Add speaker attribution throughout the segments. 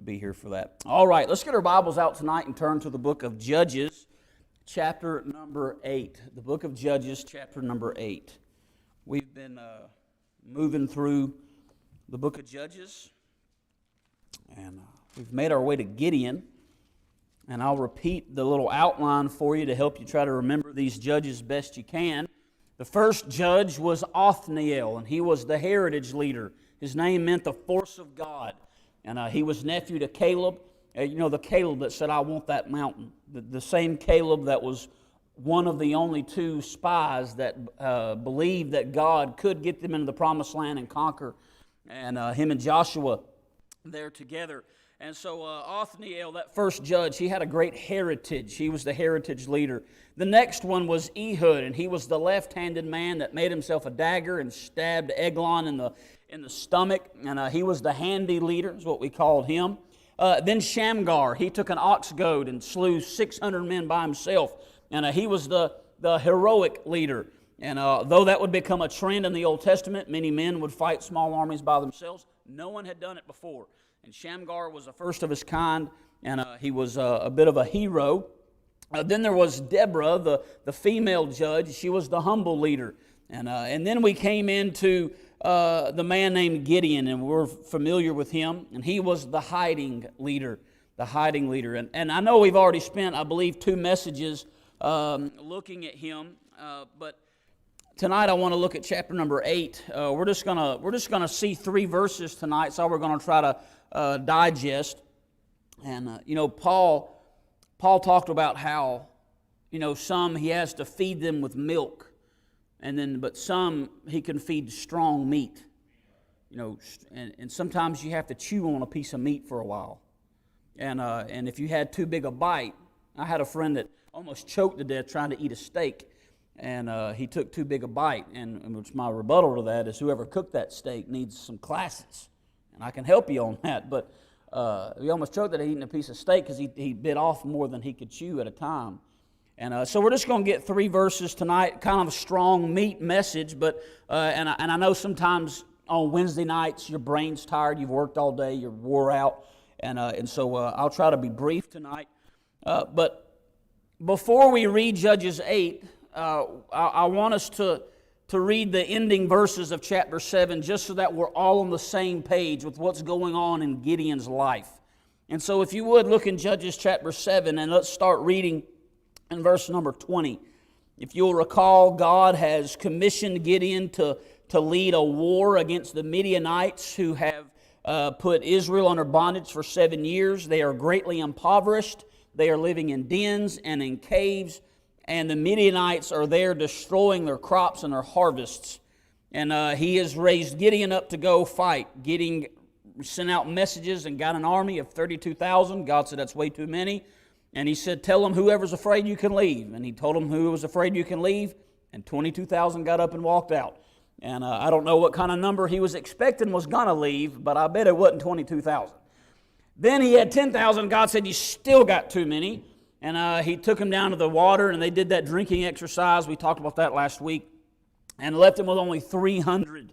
Speaker 1: be here for that. All right, let's get our Bibles out tonight and turn to the book of Judges, chapter number 8. The book of Judges, chapter number 8. We've been moving through the book of Judges, and we've made our way to Gideon. And I'll repeat the little outline for you to help you try to remember these judges best you can. The first judge was Othniel, and he was the heritage leader. His name meant the force of God. And he was nephew to Caleb. You know, the Caleb that said, I want that mountain. The same Caleb that was one of the only two spies that believed that God could get them into the promised land and conquer. And him and Joshua there together. And so Othniel, that first judge, he had a great heritage. He was the heritage leader. The next one was Ehud, and he was the left-handed man that made himself a dagger and stabbed Eglon in the stomach, and he was the handy leader, is what we called him. Then Shamgar, he took an ox goad and slew 600 men by himself, and he was the heroic leader. And though that would become a trend in the Old Testament, many men would fight small armies by themselves. No one had done it before. And Shamgar was the first of his kind, and he was a bit of a hero. Then there was Deborah, the female judge. She was the humble leader. And then we came into the man named Gideon, and we're familiar with him. And he was the hiding leader, And I know we've already spent, I believe, 2 messages looking at him. But tonight I want to look at chapter number 8. We're just gonna see 3 verses tonight. So we're going to try to digest. And Paul talked about how some he has to feed them with milk, but some he can feed strong meat. And sometimes you have to chew on a piece of meat for a while. And if you had too big a bite, I had a friend that almost choked to death trying to eat a steak, and he took too big a bite. And which my rebuttal to that is whoever cooked that steak needs some classes. And I can help you on that, but he almost choked at eating a piece of steak because he bit off more than he could chew at a time. And so we're just going to get 3 verses tonight, kind of a strong meat message, but and I know sometimes on Wednesday nights your brain's tired, you've worked all day, you're wore out, and so I'll try to be brief tonight. But before we read Judges 8, I want us to read the ending verses of chapter 7 just so that we're all on the same page with what's going on in Gideon's life. And so if you would, look in Judges chapter 7 and let's start reading in verse number 20. If you'll recall, God has commissioned Gideon to lead a war against the Midianites who have put Israel under bondage for 7 years. They are greatly impoverished. They are living in dens and in caves. And the Midianites are there destroying their crops and their harvests. And he has raised Gideon up to go fight. Gideon sent out messages and got an army of 32,000. God said, that's way too many. And he said, tell them whoever's afraid you can leave. And he told them who was afraid you can leave. And 22,000 got up and walked out. And I don't know what kind of number he was expecting was going to leave, but I bet it wasn't 22,000. Then he had 10,000. God said, you still got too many. And he took them down to the water, and they did that drinking exercise. We talked about that last week. And left them with only 300.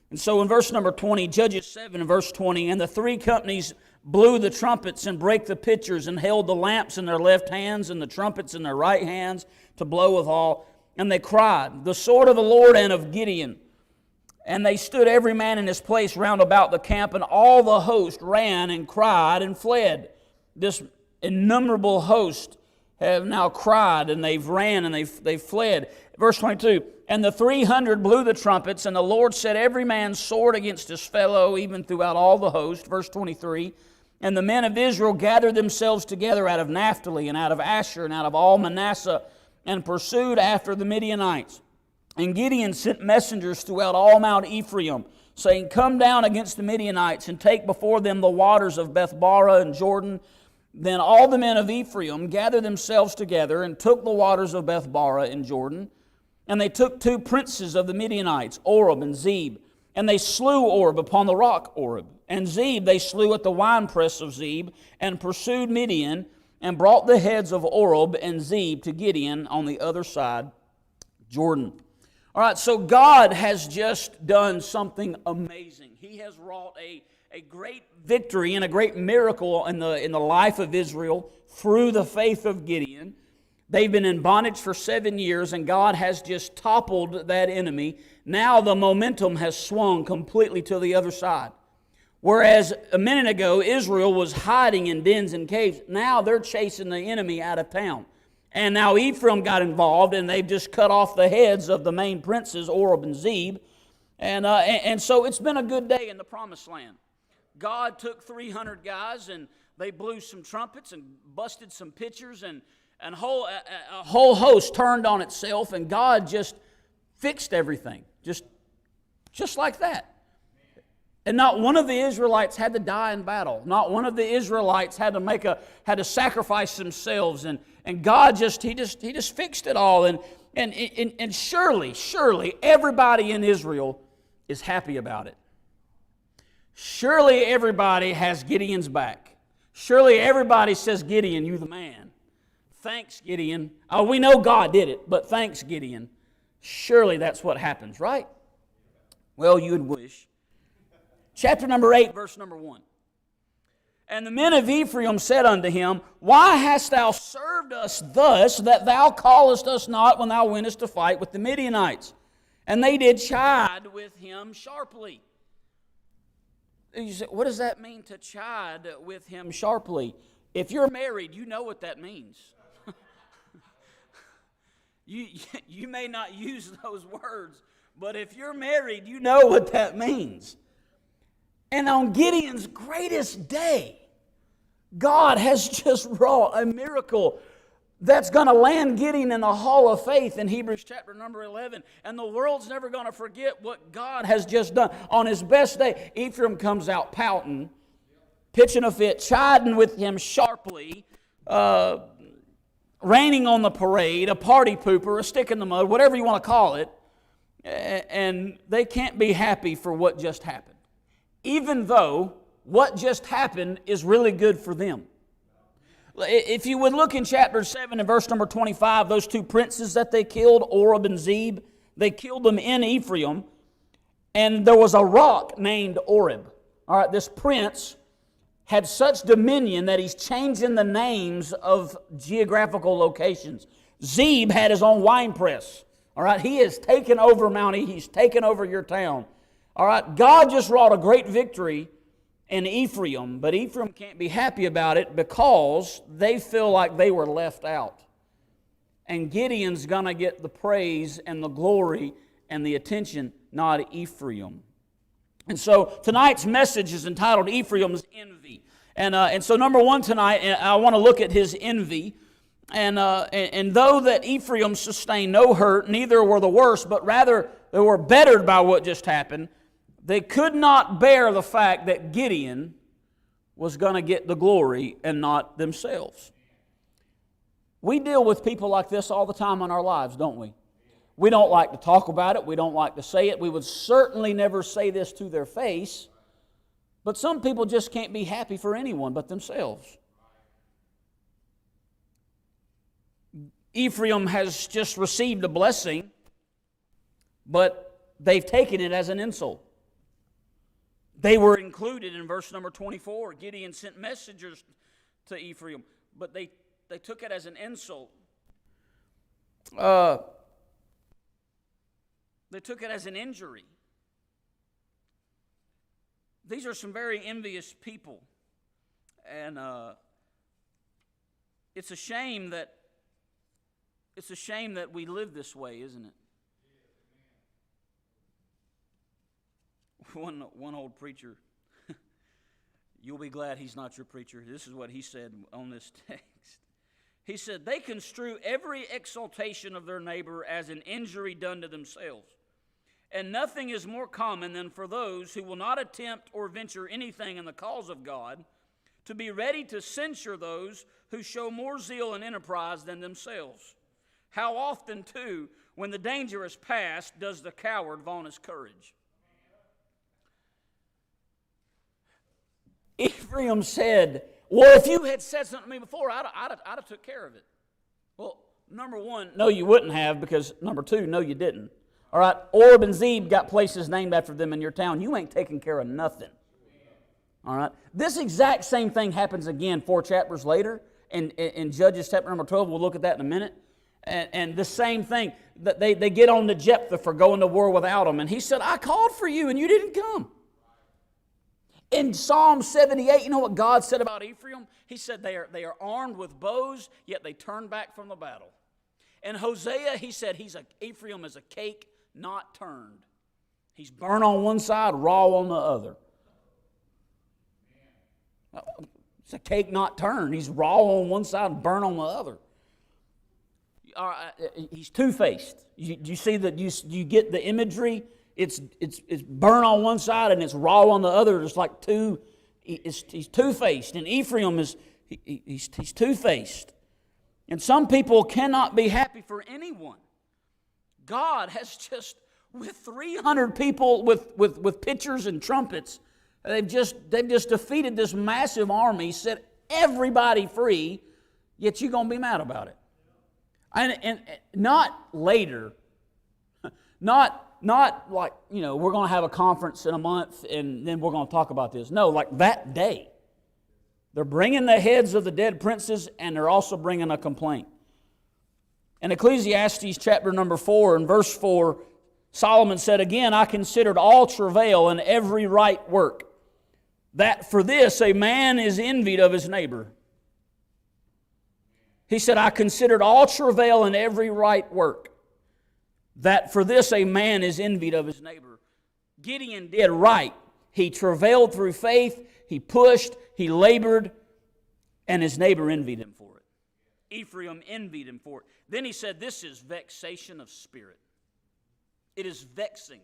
Speaker 1: And so in verse number 20, Judges 7 and verse 20, and the 3 companies blew the trumpets and brake the pitchers and held the lamps in their left hands and the trumpets in their right hands to blow withal. And they cried, the sword of the Lord and of Gideon. And they stood every man in his place round about the camp, and all the host ran and cried and fled. This innumerable host have now cried, and they've ran, and they've fled. Verse 22, and the 300 blew the trumpets, and the Lord set every man's sword against his fellow, even throughout all the host. Verse 23, and the men of Israel gathered themselves together out of Naphtali, and out of Asher, and out of all Manasseh, and pursued after the Midianites. And Gideon sent messengers throughout all Mount Ephraim, saying, come down against the Midianites, and take before them the waters of Bethbara and Jordan. Then all the men of Ephraim gathered themselves together and took the waters of Bethbara and Jordan. And they took 2 princes of the Midianites, Oreb and Zeb. And they slew Oreb upon the rock Oreb. And Zeb they slew at the winepress of Zeb, and pursued Midian, and brought the heads of Oreb and Zeb to Gideon on the other side Jordan. All right, so God has just done something amazing. He has wrought a great victory and a great miracle in the life of Israel through the faith of Gideon. They've been in bondage for 7 years, and God has just toppled that enemy. Now the momentum has swung completely to the other side. Whereas a minute ago, Israel was hiding in dens and caves. Now they're chasing the enemy out of town. And now Ephraim got involved, and they've just cut off the heads of the main princes, Oreb and Zeb. And so it's been a good day in the Promised Land. God took 300 guys, and they blew some trumpets and busted some pitchers, and a whole host turned on itself, and God just fixed everything, just like that. And not one of the Israelites had to die in battle. Not one of the Israelites had to sacrifice themselves. And God just fixed it all. And surely everybody in Israel is happy about it. Surely everybody has Gideon's back. Surely everybody says, Gideon, you the man. Thanks, Gideon. Oh, we know God did it, but thanks, Gideon. Surely that's what happens, right? Well, you would wish. Chapter number 8, verse number 1. And the men of Ephraim said unto him, Why hast thou served us thus, that thou callest us not when thou wentest to fight with the Midianites? And they did chide with him sharply. You say, what does that mean, to chide with him sharply? If you're married, you know what that means. You may not use those words, but if you're married, you know what that means. And on Gideon's greatest day, God has just wrought a miracle that's going to land Gideon in the hall of faith in Hebrews chapter number 11. And the world's never going to forget what God has just done. On his best day, Ephraim comes out pouting, pitching a fit, chiding with him sharply, raining on the parade, a party pooper, a stick in the mud, whatever you want to call it. And they can't be happy for what just happened, even though what just happened is really good for them. If you would look in chapter 7 and verse number 25, those two princes that they killed, Oreb and Zeb, they killed them in Ephraim, and there was a rock named Oreb. All right, this prince had such dominion that he's changing the names of geographical locations. Zeb had his own wine press. All right, he has taken over Mountie. He's taken over your town. All right, God just wrought a great victory in Ephraim, but Ephraim can't be happy about it because they feel like they were left out. And Gideon's going to get the praise and the glory and the attention, not Ephraim. And so tonight's message is entitled Ephraim's Envy. And so number one tonight, I want to look at his envy. And though that Ephraim sustained no hurt, neither were the worse, but rather they were bettered by what just happened, they could not bear the fact that Gideon was going to get the glory and not themselves. We deal with people like this all the time in our lives, don't we? We don't like to talk about it. We don't like to say it. We would certainly never say this to their face. But some people just can't be happy for anyone but themselves. Ephraim has just received a blessing, but they've taken it as an insult. They were included in verse number 24. Gideon sent messengers to Ephraim, but they took it as an insult. They took it as an injury. These are some very envious people. And it's a shame that we live this way, isn't it? One old preacher, you'll be glad he's not your preacher. This is what he said on this text. He said, they construe every exaltation of their neighbor as an injury done to themselves. And nothing is more common than for those who will not attempt or venture anything in the cause of God to be ready to censure those who show more zeal and enterprise than themselves. How often, too, when the danger is past, does the coward vaunt his courage? Ephraim said, well, if you had said something to me before, I'd have took care of it. Well, number one, no, you wouldn't have, because number two, no, you didn't. All right, Oreb and Zeb got places named after them in your town. You ain't taking care of nothing. All right? This exact same thing happens again 4 chapters later. In Judges chapter number 12, we'll look at that in a minute. And the same thing, that they get on to Jephthah for going to war without him. And he said, I called for you and you didn't come. In Psalm 78, you know what God said about Ephraim? He said they are armed with bows, yet they turn back from the battle. In Hosea, he said Ephraim is a cake not turned. He's burnt on one side, raw on the other. It's a cake not turned. He's raw on one side and burnt on the other. He's two-faced. You see that? You get the imagery? It's burnt on one side and it's raw on the other. It's like he's two-faced. And Ephraim he's two-faced. And some people cannot be happy for anyone. God has just, with 300 people with pitchers and trumpets, they've just defeated this massive army, set everybody free, yet you're going to be mad about it. And not later, not like, we're going to have a conference in a month and then we're going to talk about this. No, like that day. They're bringing the heads of the dead princes and they're also bringing a complaint. In Ecclesiastes chapter number 4 and verse 4, Solomon said, again, I considered all travail and every right work, that for this a man is envied of his neighbor. He said, I considered all travail and every right work, that for this a man is envied of his neighbor. Gideon did right. He travailed through faith, he pushed, he labored, and his neighbor envied him for it. Ephraim envied him for it. Then he said, this is vexation of spirit. It is vexing.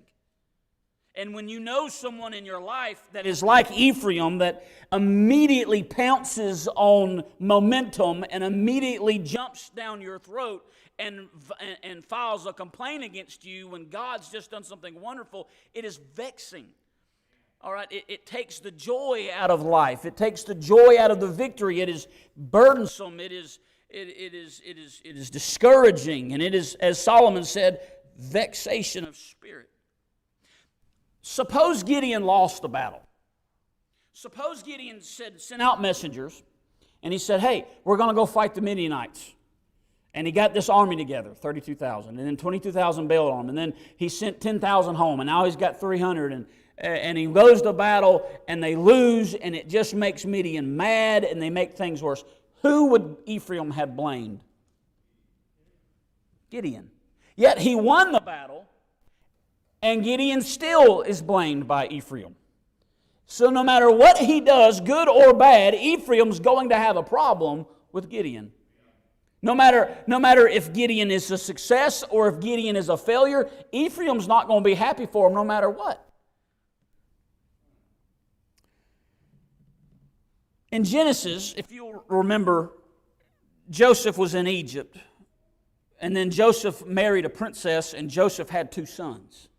Speaker 1: And when you know someone in your life that is like Ephraim, that immediately pounces on momentum and immediately jumps down your throat and files a complaint against you when God's just done something wonderful, it is vexing. All right, it takes the joy out of life. It takes the joy out of the victory. It is burdensome. It is discouraging, and it is, as Solomon said, vexation of spirit. Suppose Gideon lost the battle. Suppose Gideon sent out messengers, and he said, hey, we're going to go fight the Midianites. And he got this army together, 32,000, and then 22,000 bailed on him, and then he sent 10,000 home, and now he's got 300, and he goes to battle, and they lose, and it just makes Midian mad, and they make things worse. Who would Ephraim have blamed? Gideon. Yet he won the battle, and Gideon still is blamed by Ephraim. So no matter what he does, good or bad, Ephraim's going to have a problem with Gideon. No matter if Gideon is a success or if Gideon is a failure, Ephraim's not going to be happy for him no matter what. In Genesis, if you'll remember, Joseph was in Egypt. And then Joseph married a princess, and Joseph had 2 sons.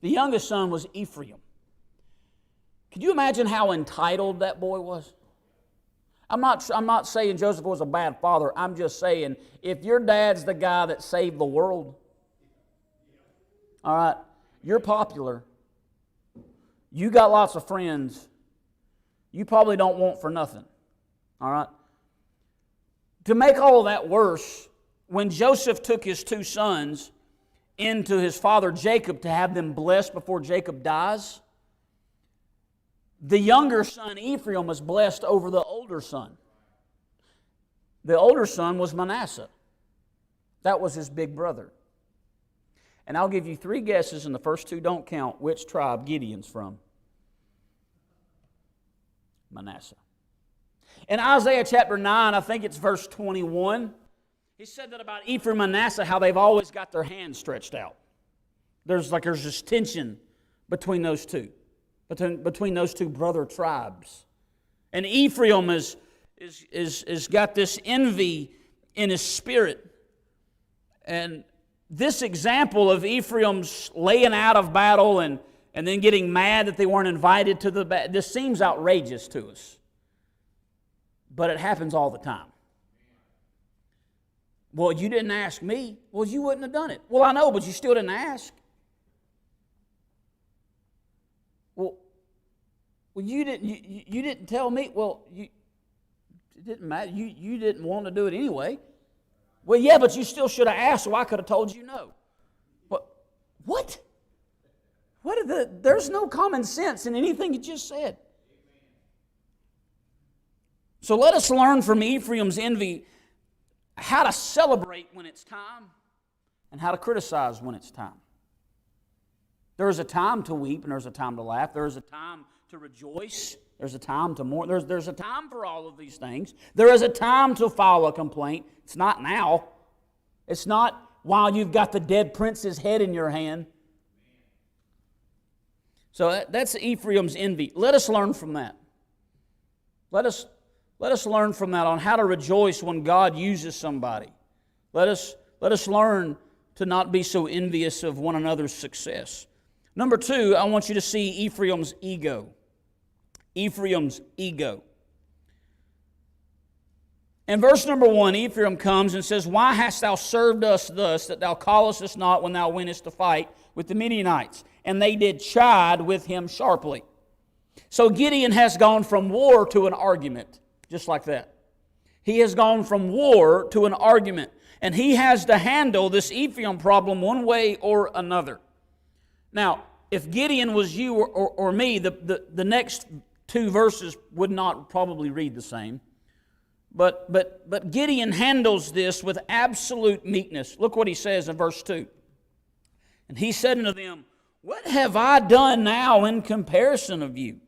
Speaker 1: The youngest son was Ephraim. Could you imagine how entitled that boy was? I'm not saying Joseph was a bad father. I'm just saying, if your dad's the guy that saved the world, all right, you're popular, you got lots of friends, you probably don't want for nothing, all right? To make all of that worse, when Joseph took his 2 sons into his father Jacob to have them blessed before Jacob dies, the younger son Ephraim was blessed over the older son. The older son was Manasseh. That was his big brother. And I'll give you 3 guesses, and the first 2 don't count, which tribe Gideon's from. Manasseh. In Isaiah chapter 9, I think it's verse 21, he said that about Ephraim and Manasseh, how they've always got their hands stretched out. There's this tension between those two. Between those 2 brother tribes. And Ephraim is got this envy in his spirit. And this example of Ephraim's laying out of battle and then getting mad that they weren't invited to the battle, this seems outrageous to us. But it happens all the time. Well, you didn't ask me. Well, you wouldn't have done it. Well, I know, but you still didn't ask. Well, well, you didn't tell me. Well, it didn't matter. You didn't want to do it anyway. Well, yeah, but you still should have asked, so I could have told you no. What? There's no common sense in anything you just said. So let us learn from Ephraim's envy how to celebrate when it's time and how to criticize when it's time. There is a time to weep and there's a time to laugh. There is a time to rejoice. There's a time to mourn. There's a time for all of these things. There is a time to file a complaint. It's not now. It's not while you've got the dead prince's head in your hand. So that's Ephraim's envy. Let us learn from that. Let us learn from that on how to rejoice when God uses somebody. Let us learn to not be so envious of one another's success. Number 2, I want you to see Ephraim's ego. Ephraim's ego. In verse number 1, Ephraim comes and says, "Why hast thou served us thus, that thou callest us not when thou wentest to fight with the Midianites?" And they did chide with him sharply. So Gideon has gone from war to an argument, just like that. He has gone from war to an argument. And he has to handle this Ephraim problem one way or another. Now, if Gideon was you or me, the next 2 verses would not probably read the same. But Gideon handles this with absolute meekness. Look what he says in verse 2. "And he said unto them, What have I done now in comparison of you?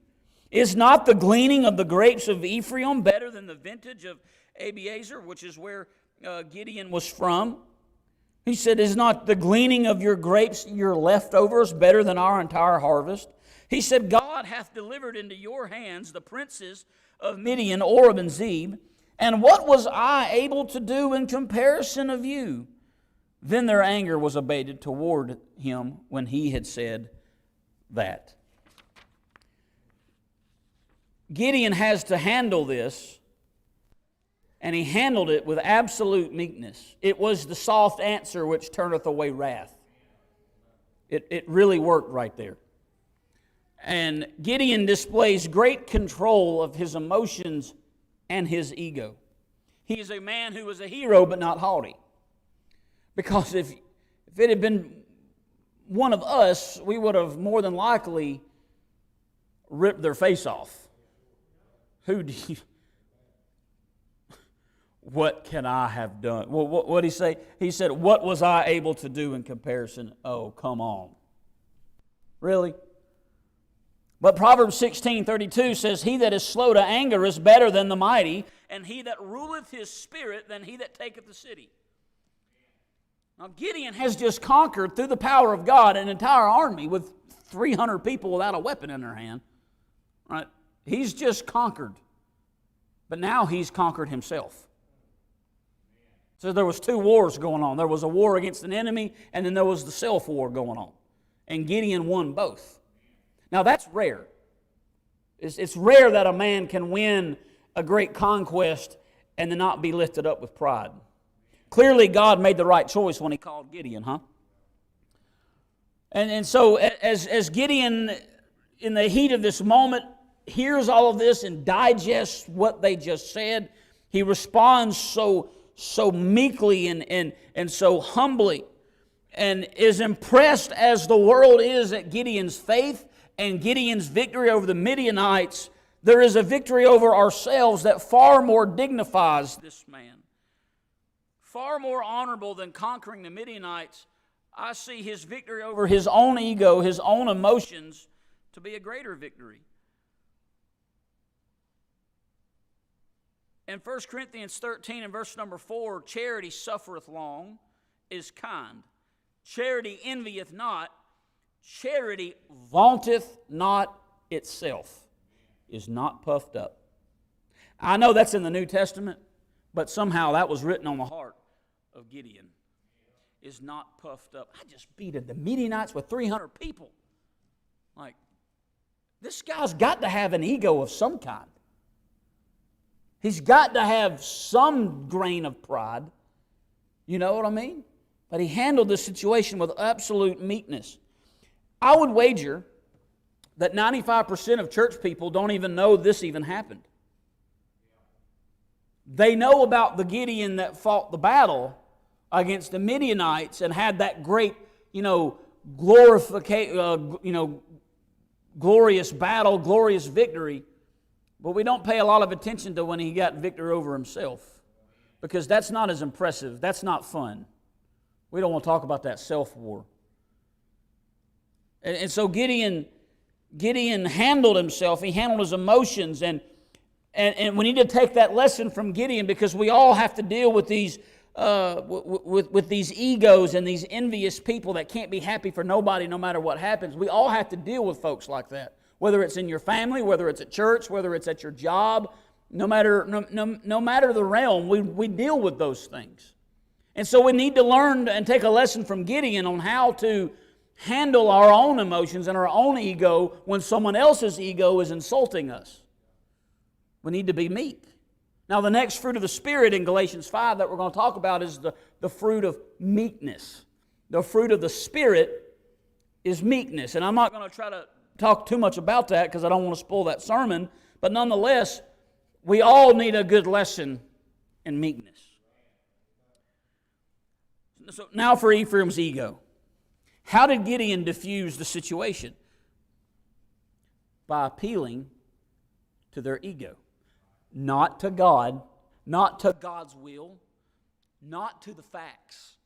Speaker 1: Is not the gleaning of the grapes of Ephraim better than the vintage of Abiezer," which is where Gideon was from? He said, "Is not the gleaning of your grapes, your leftovers, better than our entire harvest?" He said, "God hath delivered into your hands the princes of Midian, Oreb, and Zeb. And what was I able to do in comparison of you?" Then their anger was abated toward him when he had said that. Gideon has to handle this, and he handled it with absolute meekness. It was the soft answer which turneth away wrath. It really worked right there. And Gideon displays great control of his emotions and his ego. He is a man who was a hero but not haughty. Because if it had been one of us, we would have more than likely ripped their face off. What can I have done? Well, what did he say? He said, "What was I able to do in comparison?" Oh, come on. Really? But Proverbs 16:32 says, "He that is slow to anger is better than the mighty, and he that ruleth his spirit than he that taketh the city." Now Gideon has just conquered, through the power of God, an entire army with 300 people without a weapon in their hand. Right? He's just conquered. But now he's conquered himself. So there was 2 wars going on. There was a war against an enemy, and then there was the self-war going on. And Gideon won both. Now that's rare. It's rare that a man can win a great conquest and then not be lifted up with pride. Clearly God made the right choice when he called Gideon, huh? And so as Gideon, in the heat of this moment, hears all of this and digests what they just said, he responds so meekly and so humbly, and is impressed as the world is at Gideon's faith and Gideon's victory over the Midianites. There is a victory over ourselves that far more dignifies this man. Far more honorable than conquering the Midianites. I see his victory over his own ego, his own emotions, to be a greater victory. In 1 Corinthians 13 and verse number 4, "Charity suffereth long, is kind. Charity envieth not. Charity vaunteth not itself, is not puffed up." I know that's in the New Testament, but somehow that was written on the heart of Gideon. Is not puffed up. I just beat the Midianites with 300 people. Like, this guy's got to have an ego of some kind. He's got to have some grain of pride. You know what I mean? But he handled the situation with absolute meekness. I would wager that 95% of church people don't even know this even happened. They know about the Gideon that fought the battle against the Midianites and had that great, glorious battle, glorious victory. But we don't pay a lot of attention to when he got victory over himself, because that's not as impressive. That's not fun. We don't want to talk about that self-war. And so Gideon handled himself. He handled his emotions, and we need to take that lesson from Gideon, because we all have to deal with these with these egos and these envious people that can't be happy for nobody no matter what happens. We all have to deal with folks like that, whether it's in your family, whether it's at church, whether it's at your job. No matter the realm, we deal with those things. And so we need to learn and take a lesson from Gideon on how to handle our own emotions and our own ego when someone else's ego is insulting us. We need to be meek. Now, the next fruit of the Spirit in Galatians 5 that we're going to talk about is the fruit of meekness. The fruit of the Spirit is meekness. And I'm not going to try to talk too much about that because I don't want to spoil that sermon. But nonetheless, we all need a good lesson in meekness. So now for Ephraim's ego. How did Gideon diffuse the situation? By appealing to their ego. Not to God, not to God's will, not to the facts,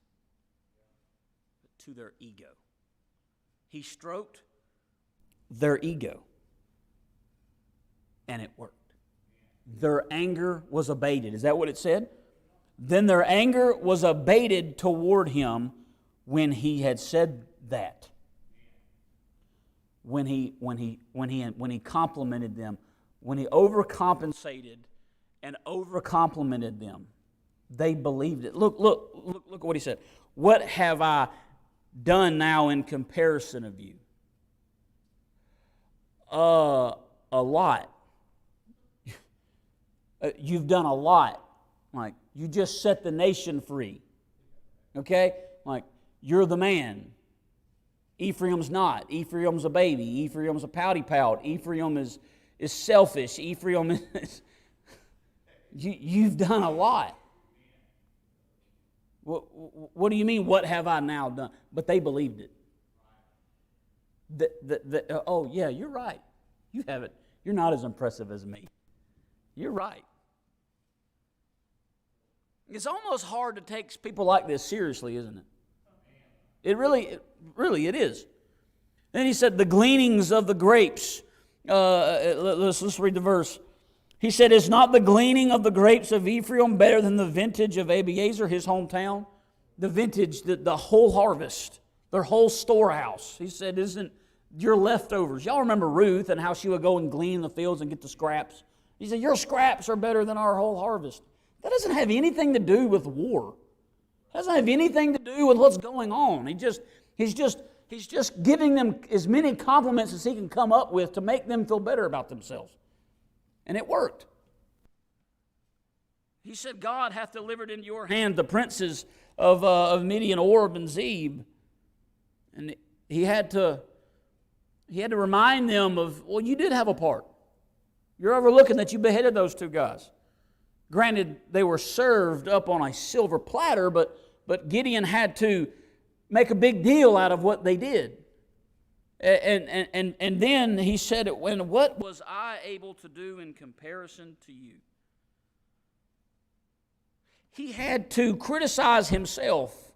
Speaker 1: but to their ego. He stroked their ego, and it worked. Their anger was abated. Is that what it said? Then their anger was abated toward him when he had said that. When he complimented them, when he overcompensated and overcomplimented them, they believed it. Look at what he said. What have I done now in comparison of you? A lot. You've done a lot. Like, you just set the nation free. Okay? Like, you're the man. Ephraim's not. Ephraim's a baby. Ephraim's a pouty pout. Ephraim is selfish. Ephraim is... You've done a lot. What do you mean, what have I now done? But they believed it. Oh, yeah, you're right. You haven't. You're not as impressive as me. You're right. It's almost hard to take people like this seriously, isn't it? It really is. Then he said, the gleanings of the grapes. Let's read the verse. He said, is not the gleaning of the grapes of Ephraim better than the vintage of Abiezer, his hometown? The vintage, the whole harvest, their whole storehouse. He said, isn't your leftovers? Y'all remember Ruth and how she would go and glean in the fields and get the scraps? He said, your scraps are better than our whole harvest. That doesn't have anything to do with war. It doesn't have anything to do with what's going on. He's just giving them as many compliments as he can come up with to make them feel better about themselves. And it worked. He said, God hath delivered into your hand the princes of Midian, Orb, and Zeb. And he had to remind them of, well, you did have a part. You're overlooking that you beheaded those two guys. Granted, they were served up on a silver platter, but Gideon had to make a big deal out of what they did. And then he said, what was I able to do in comparison to you? He had to criticize himself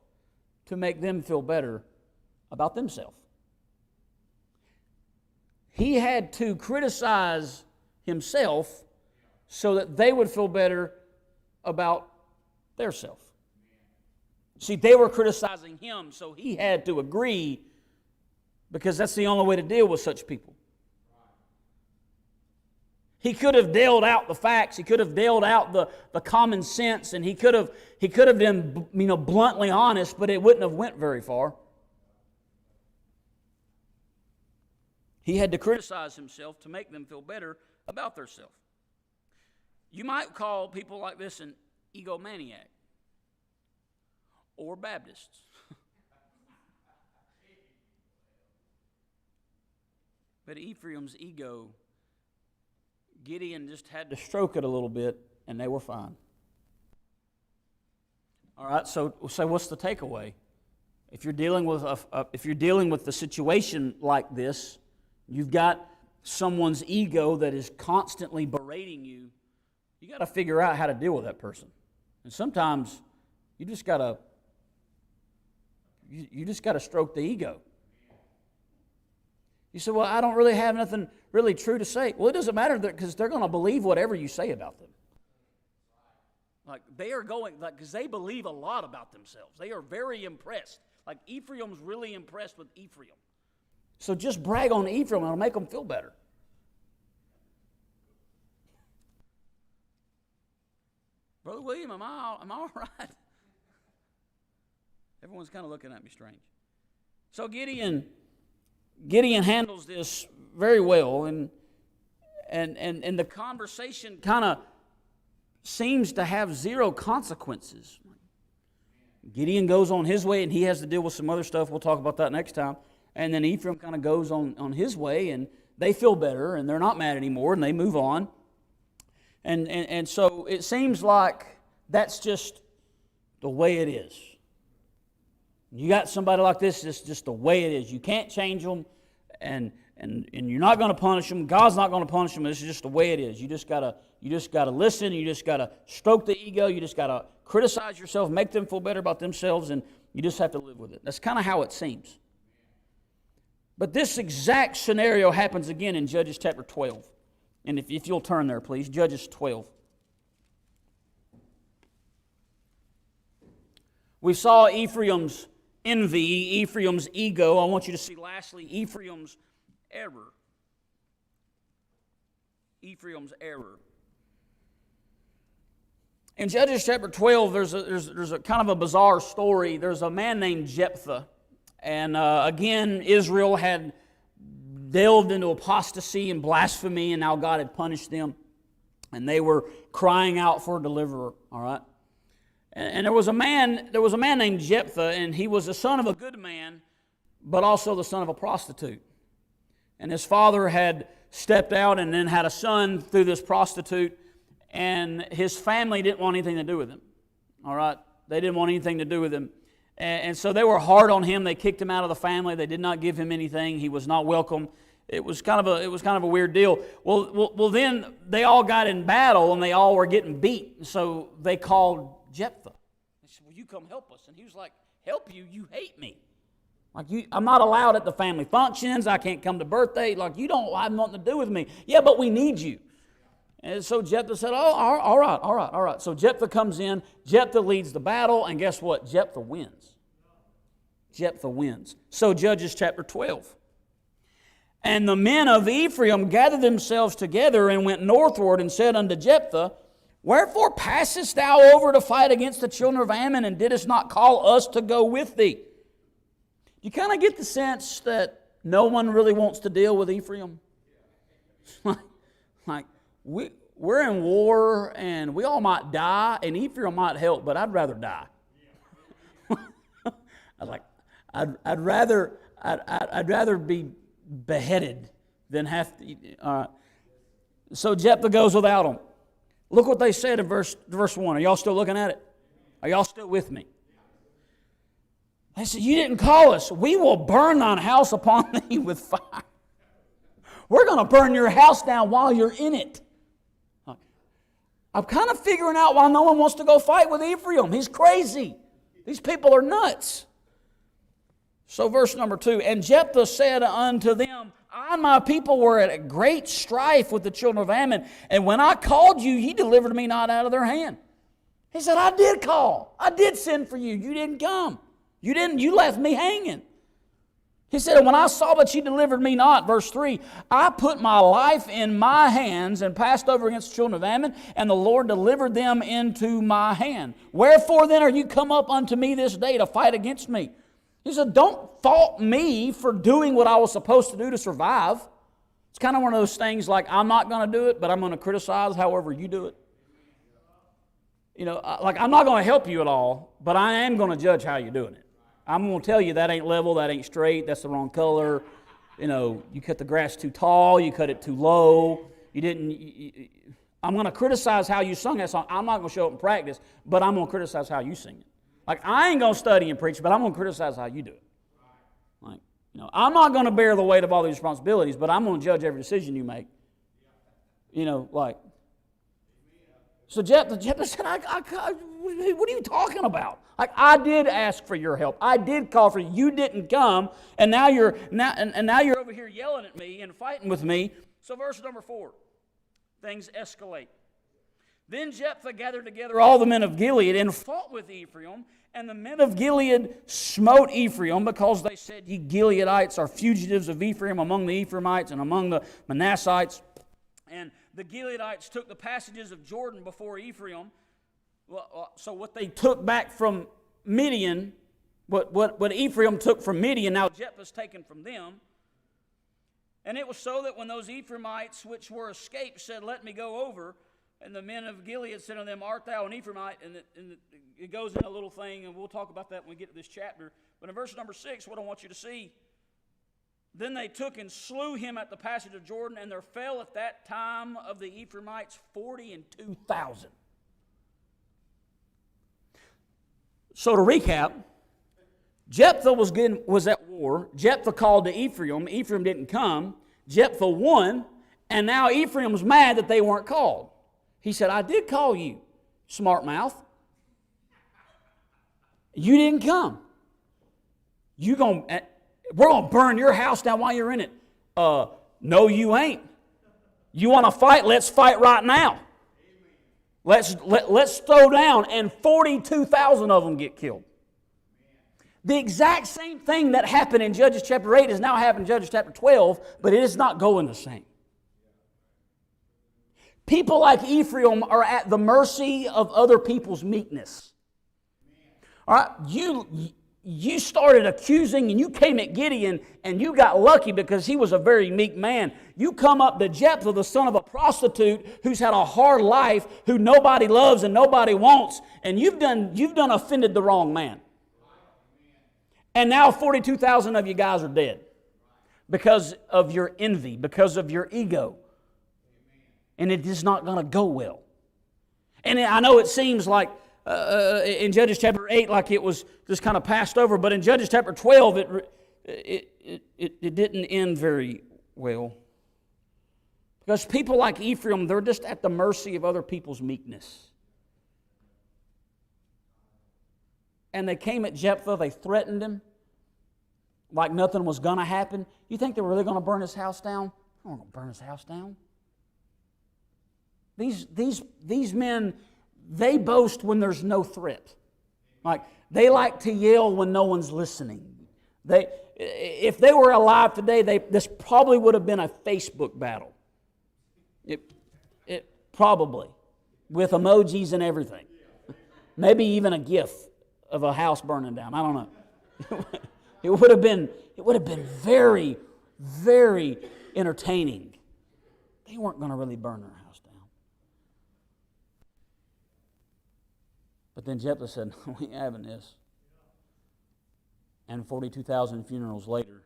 Speaker 1: to make them feel better about themselves. He had to criticize himself so that they would feel better about their self. See, they were criticizing him, so he had to agree, because that's the only way to deal with such people. He could have dealt out the facts, he could have dealt out the common sense, and he could have been, bluntly honest, but it wouldn't have went very far. He had to criticize himself to make them feel better about themselves. You might call people like this an egomaniac or Baptists. But Ephraim's ego, Gideon just had to stroke it a little bit, and they were fine. All right, so what's the takeaway? If you're dealing with the situation like this, you've got someone's ego that is constantly berating you. You got to figure out how to deal with that person, and sometimes you just got to stroke the ego. You say, "Well, I don't really have nothing really true to say." Well, it doesn't matter because they're going to believe whatever you say about them. Like they are going, like because they believe a lot about themselves. They are very impressed. Like Ephraim's really impressed with Ephraim. So just brag on Ephraim and it'll make them feel better. Brother William, am I all right? Everyone's kind of looking at me strange. So Gideon handles this very well, and the conversation kind of seems to have zero consequences. Gideon goes on his way, and he has to deal with some other stuff. We'll talk about that next time. And then Ephraim kind of goes on his way, and they feel better, and they're not mad anymore, and they move on. And so it seems like that's just the way it is. You got somebody like this, it's just the way it is. You can't change them, and you're not going to punish them. God's not going to punish them. This is just the way it is. You just gotta listen. You just gotta stroke the ego. You just gotta criticize yourself, make them feel better about themselves, and you just have to live with it. That's kind of how it seems. But this exact scenario happens again in Judges chapter 12. And if you'll turn there, please, Judges 12. We saw Ephraim's envy, Ephraim's ego. I want you to see lastly Ephraim's error. Ephraim's error. In Judges chapter 12, there's a kind of a bizarre story. There's a man named Jephthah. And again, Israel had delved into apostasy and blasphemy, and now God had punished them. And they were crying out for a deliverer, all right? And there was a man named Jephthah, and he was the son of a good man, but also the son of a prostitute. And his father had stepped out and then had a son through this prostitute, and his family didn't want anything to do with him. All right? They didn't want anything to do with him. And so they were hard on him. They kicked him out of the family. They did not give him anything. He was not welcome. It was kind of a weird deal. Well, then they all got in battle, and they all were getting beat. So they called Jephthah. They said, "Will you come help us?" And he was like, "Help you? You hate me. Like I'm not allowed at the family functions. I can't come to birthday. Like you don't have nothing to do with me." "Yeah, but we need you." And so Jephthah said, "Oh, all right. So Jephthah comes in. Jephthah leads the battle, and guess what? Jephthah wins. Jephthah wins. So Judges chapter 12. And the men of Ephraim gathered themselves together and went northward and said unto Jephthah, "Wherefore passest thou over to fight against the children of Ammon, and didst not call us to go with thee?" You kind of get the sense that no one really wants to deal with Ephraim. like we're in war, and we all might die, and Ephraim might help, but I'd rather die. I'd rather be beheaded than have to. So Jephthah goes without them. Look what they said in verse 1. Are y'all still looking at it? Are y'all still with me? They said, "You didn't call us. We will burn thine house upon thee with fire." We're going to burn your house down while you're in it. I'm kind of figuring out why no one wants to go fight with Ephraim. He's crazy. These people are nuts. So verse number 2, and Jephthah said unto them, "I and my people were at a great strife with the children of Ammon, and when I called you, ye delivered me not out of their hand." He said, "I did call. I did send for you. You didn't come. You left me hanging." He said, "And when I saw that ye delivered me not," verse 3, "I put my life in my hands and passed over against the children of Ammon, and the Lord delivered them into my hand. Wherefore then are you come up unto me this day to fight against me?" He said, "Don't fault me for doing what I was supposed to do to survive." It's kind of one of those things like, I'm not going to do it, but I'm going to criticize however you do it. You know, like I'm not going to help you at all, but I am going to judge how you're doing it. I'm going to tell you that ain't level, that ain't straight, that's the wrong color. You cut the grass too tall, you cut it too low, you didn't... I'm going to criticize how you sung that song. I'm not going to show up and practice, but I'm going to criticize how you sing it. Like, I ain't going to study and preach, but I'm going to criticize how you do it. Like, I'm not going to bear the weight of all these responsibilities, but I'm going to judge every decision you make. So Jephthah said, what are you talking about? Like, I did ask for your help. I did call for you. You didn't come, and now you're over here yelling at me and fighting with me. So verse number 4, things escalate. Then Jephthah gathered together all the men of Gilead and fought with Ephraim, and the men of Gilead smote Ephraim because they said, ye Gileadites are fugitives of Ephraim among the Ephraimites and among the Manassites. And the Gileadites took the passages of Jordan before Ephraim. So what they took back from Midian, what Ephraim took from Midian, now Jephthah's taken from them. And it was so that when those Ephraimites which were escaped said, let me go over, and the men of Gilead said unto them, art thou an Ephraimite? And it goes in a little thing, and we'll talk about that when we get to this chapter. But in verse number 6, what I want you to see, then they took and slew him at the passage of Jordan, and there fell at that time of the Ephraimites 42,000. So to recap, Jephthah was at war. Jephthah called to Ephraim. Ephraim didn't come. Jephthah won, and now Ephraim's mad that they weren't called. He said, I did call you, smart mouth. You didn't come. We're going to burn your house down while you're in it. No, you ain't. You want to fight? Let's fight right now. Let's throw down, and 42,000 of them get killed. The exact same thing that happened in Judges chapter 8 is now happening in Judges chapter 12, but it is not going the same. People like Ephraim are at the mercy of other people's meekness. All right, you started accusing, and you came at Gideon, and you got lucky because he was a very meek man. You come up to Jephthah, the son of a prostitute, who's had a hard life, who nobody loves and nobody wants, and you've done offended the wrong man. And now 42,000 of you guys are dead because of your envy, because of your ego. And it is not going to go well. And I know it seems like in Judges chapter 8 like it was just kind of passed over, but in Judges chapter 12 it didn't end very well. Because people like Ephraim, they're just at the mercy of other people's meekness. And they came at Jephthah, they threatened him like nothing was going to happen. You think they were really going to burn his house down? They're not going to burn his house down. These men, they boast when there's no threat. Like, they like to yell when no one's listening. If they were alive today, this probably would have been a Facebook battle. It probably, with emojis and everything. Maybe even a GIF of a house burning down. I don't know. It would have been very, very entertaining. They weren't going to really burn their house down. But then Jephthah said, we ain't having this. And 42,000 funerals later,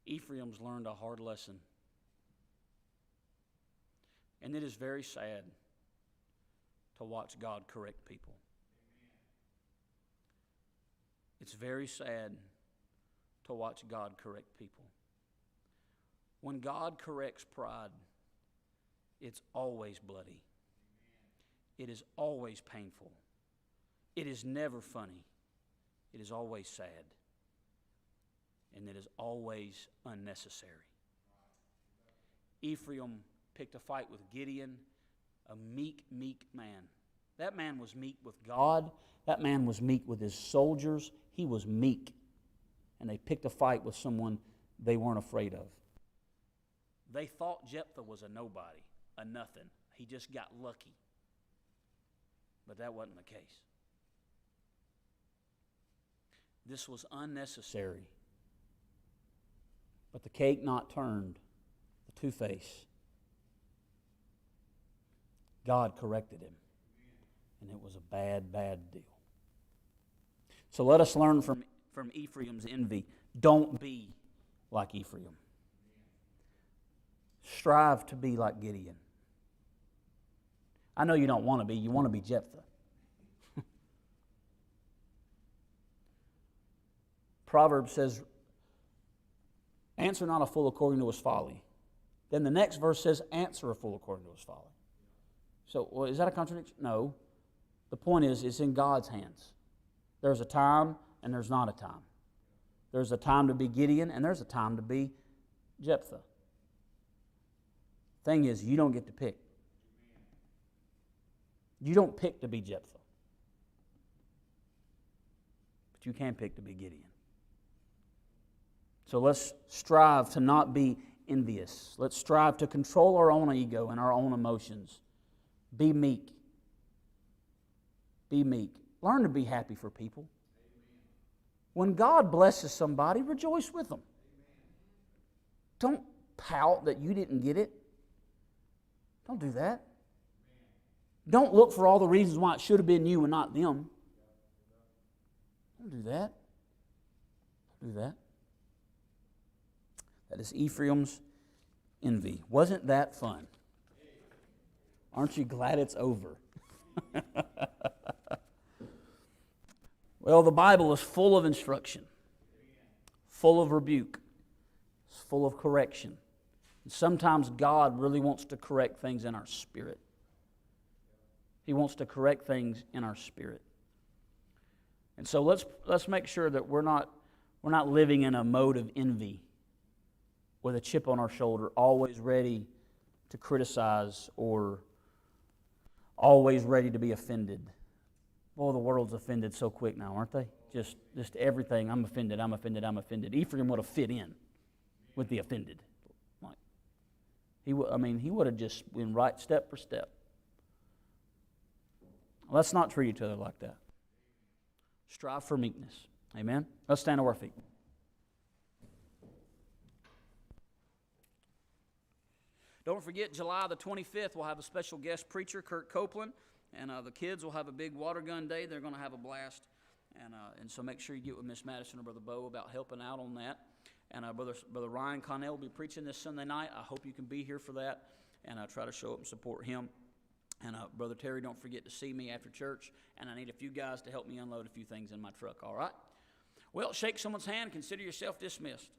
Speaker 1: Ephraim's learned a hard lesson. And it is very sad to watch God correct people. It's very sad to watch God correct people. When God corrects pride, it's always bloody. It is always painful. It is never funny. It is always sad. And it is always unnecessary. Ephraim picked a fight with Gideon, a meek man. That man was meek with God. That man was meek with his soldiers. He was meek. And they picked a fight with someone they weren't afraid of. They thought Jephthah was a nobody, a nothing. He just got lucky. But that wasn't the case. This was unnecessary. But the cake not turned, the two-face. God corrected him. And it was a bad, bad deal. So let us learn from Ephraim's envy. Don't be like Ephraim. Strive to be like Gideon. I know you don't want to be. You want to be Jephthah. Proverbs says, answer not a fool according to his folly. Then the next verse says, answer a fool according to his folly. So, well, is that a contradiction? No. The point is, it's in God's hands. There's a time and there's not a time. There's a time to be Gideon and there's a time to be Jephthah. Thing is, you don't get to pick. You don't pick to be Jephthah. But you can pick to be Gideon. So let's strive to not be envious. Let's strive to control our own ego and our own emotions. Be meek. Be meek. Learn to be happy for people. When God blesses somebody, rejoice with them. Don't pout that you didn't get it. Don't do that. Don't look for all the reasons why it should have been you and not them. Don't do that. Don't do that. That is Ephraim's envy. Wasn't that fun? Aren't you glad it's over? Well, the Bible is full of instruction, full of rebuke, it's full of correction. And sometimes God really wants to correct things in our spirit. He wants to correct things in our spirit. And so let's make sure that we're not living in a mode of envy with a chip on our shoulder, always ready to criticize or always ready to be offended. Boy, the world's offended so quick now, aren't they? Just everything, I'm offended, I'm offended, I'm offended. Ephraim would have fit in with the offended. Like, he would have just went right step for step. Let's not treat each other like that. Strive for meekness. Amen? Let's stand to our feet. Don't forget, July the 25th, we'll have a special guest preacher, Kurt Copeland, and the kids will have a big water gun day. They're going to have a blast, and so make sure you get with Miss Madison or Brother Bo about helping out on that. And Brother Ryan Connell will be preaching this Sunday night. I hope you can be here for that, and try to show up and support him. And Brother Terry, don't forget to see me after church, and I need a few guys to help me unload a few things in my truck, all right? Well, shake someone's hand. Consider yourself dismissed.